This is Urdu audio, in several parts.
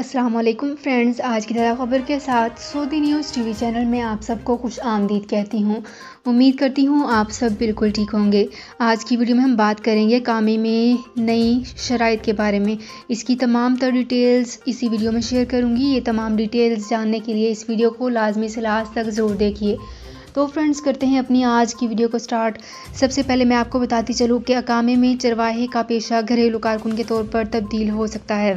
السلام علیکم فرینڈز، آج کی تازہ خبر کے ساتھ سعودی نیوز ٹی وی چینل میں آپ سب کو خوش آمدید کہتی ہوں۔ امید کرتی ہوں آپ سب بالکل ٹھیک ہوں گے۔ آج کی ویڈیو میں ہم بات کریں گے کامے میں نئی شرائط کے بارے میں۔ اس کی تمام تر ڈیٹیلز اسی ویڈیو میں شیئر کروں گی۔ یہ تمام ڈیٹیلز جاننے کے لیے اس ویڈیو کو لازمی سے لاسٹ تک ضرور دیکھیے۔ تو فرینڈز کرتے ہیں اپنی آج کی ویڈیو کو سٹارٹ۔ سب سے پہلے میں آپ کو بتاتی چلوں کہ اقامے میں چرواہے کا پیشہ گھریلو کارکن کے طور پر تبدیل ہو سکتا ہے۔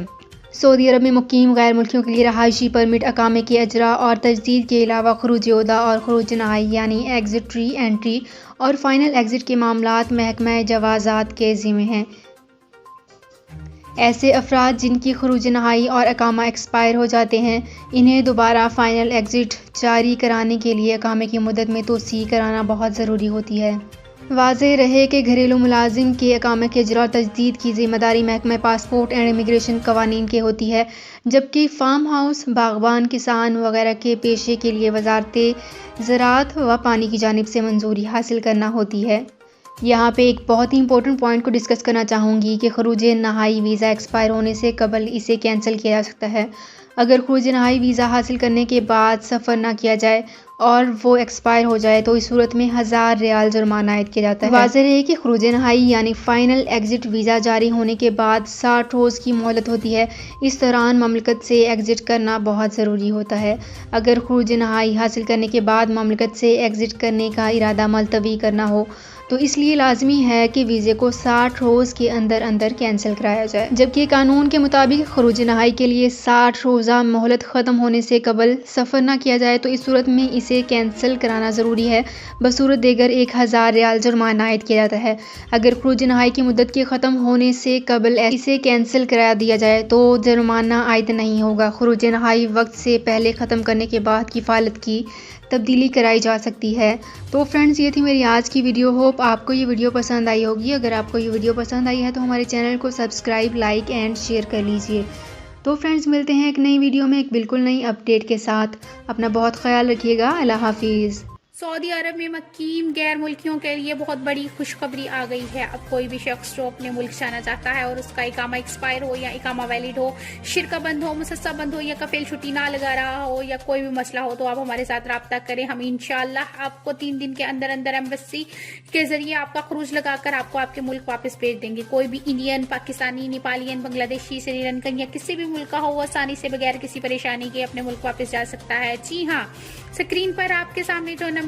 سعودی عرب میں مقیم غیر ملکیوں کے لیے رہائشی پرمٹ اقامے کے اجراء اور تجدید کے علاوہ خروج عہدہ اور خروج نہائی یعنی ایگزٹ ری انٹری اور فائنل ایگزٹ کے معاملات محکمہ جوازات کے ذمہ ہیں۔ ایسے افراد جن کی خروج نہائی اور اقامہ ایکسپائر ہو جاتے ہیں، انہیں دوبارہ فائنل ایگزٹ جاری کرانے کے لیے اقامے کی مدت میں توسیع کرانا بہت ضروری ہوتی ہے۔ واضح رہے کہ گھریلو ملازم کے اقامے کے اجراء اور تجدید کی ذمہ داری محکمہ پاسپورٹ اینڈ امیگریشن قوانین کے ہوتی ہے، جبکہ فارم ہاؤس، باغبان، کسان وغیرہ کے پیشے کے لیے وزارت زراعت و پانی کی جانب سے منظوری حاصل کرنا ہوتی ہے۔ یہاں پہ ایک بہت ہی امپورٹنٹ پوائنٹ کو ڈسکس کرنا چاہوں گی کہ خروج نہائی ویزا ایکسپائر ہونے سے قبل اسے کینسل کیا جا سکتا ہے۔ اگر خروج نہائی ویزا حاصل کرنے کے بعد سفر نہ کیا جائے اور وہ ایکسپائر ہو جائے تو اس صورت میں 1000 ریال جرمانہ عائد کیا جاتا ہے۔ واضح رہے کہ خروج نہائی یعنی فائنل ایگزٹ ویزا جاری ہونے کے بعد 60 روز کی مہلت ہوتی ہے۔ اس دوران مملکت سے ایگزٹ کرنا بہت ضروری ہوتا ہے۔ اگر خروج نہائی حاصل کرنے کے بعد مملکت سے ایگزٹ کرنے کا ارادہ ملتوی کرنا ہو تو اس لیے لازمی ہے کہ ویزے کو 60 روز کے اندر کینسل کرایا جائے، جبکہ قانون کے مطابق خروج نہائی کے لیے 60 روزہ مہلت ختم ہونے سے قبل سفر نہ کیا جائے تو اس صورت میں اسے کینسل کرانا ضروری ہے، بصورت دیگر 1000 ریال جرمانہ عائد کیا جاتا ہے۔ اگر خروج نہائی کی مدت کے ختم ہونے سے قبل اسے کینسل کرا دیا جائے تو جرمانہ عائد نہیں ہوگا۔ خروج نہائی وقت سے پہلے ختم کرنے کے بعد کفالت کی تبدیلی کرائی جا سکتی ہے۔ تو فرینڈز یہ تھی میری آج کی ویڈیو۔ ہوپ آپ کو یہ ویڈیو پسند آئی ہوگی۔ اگر آپ کو یہ ویڈیو پسند آئی ہے تو ہمارے چینل کو سبسکرائب، لائک اینڈ شیئر کر لیجئے۔ تو فرینڈز ملتے ہیں ایک نئی ویڈیو میں ایک بالکل نئی اپڈیٹ کے ساتھ۔ اپنا بہت خیال رکھیے گا۔ اللہ حافظ۔ سعودی عرب میں مقیم غیر ملکیوں کے لیے بہت بڑی خوشخبری آ گئی ہے۔ اب کوئی بھی شخص جو اپنے ملک جانا چاہتا ہے اور اس کا اقامہ ایکسپائر ہو یا اقامہ ویلڈ ہو، شرکہ بند ہو، مسسہ بند ہو یا کفیل چھٹی نہ لگا رہا ہو یا کوئی بھی مسئلہ ہو تو آپ ہمارے ساتھ رابطہ کریں۔ ہم انشاءاللہ آپ کو 3 دن کے اندر ایمبیسی کے ذریعے آپ کا خروج لگا کر آپ کو آپ کے ملک واپس بھیج دیں گے۔ کوئی بھی انڈین، پاکستانی، نیپالین، بنگلہ دیشی، سری لنکن یا کسی بھی ملک کا ہو وہ آسانی سے بغیر کسی پریشانی کے اپنے ملک واپس جا سکتا ہے۔ جی ہاں، اسکرین پر آپ کے سامنے جو نمبر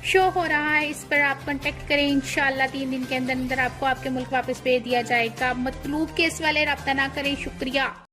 شو ہو رہا ہے اس پر آپ کانٹیکٹ کریں۔ انشاءاللہ 3 دن کے اندر آپ کو آپ کے ملک واپس بھیج دیا جائے گا۔ مطلوب کیس والے رابطہ نہ کریں۔ شکریہ۔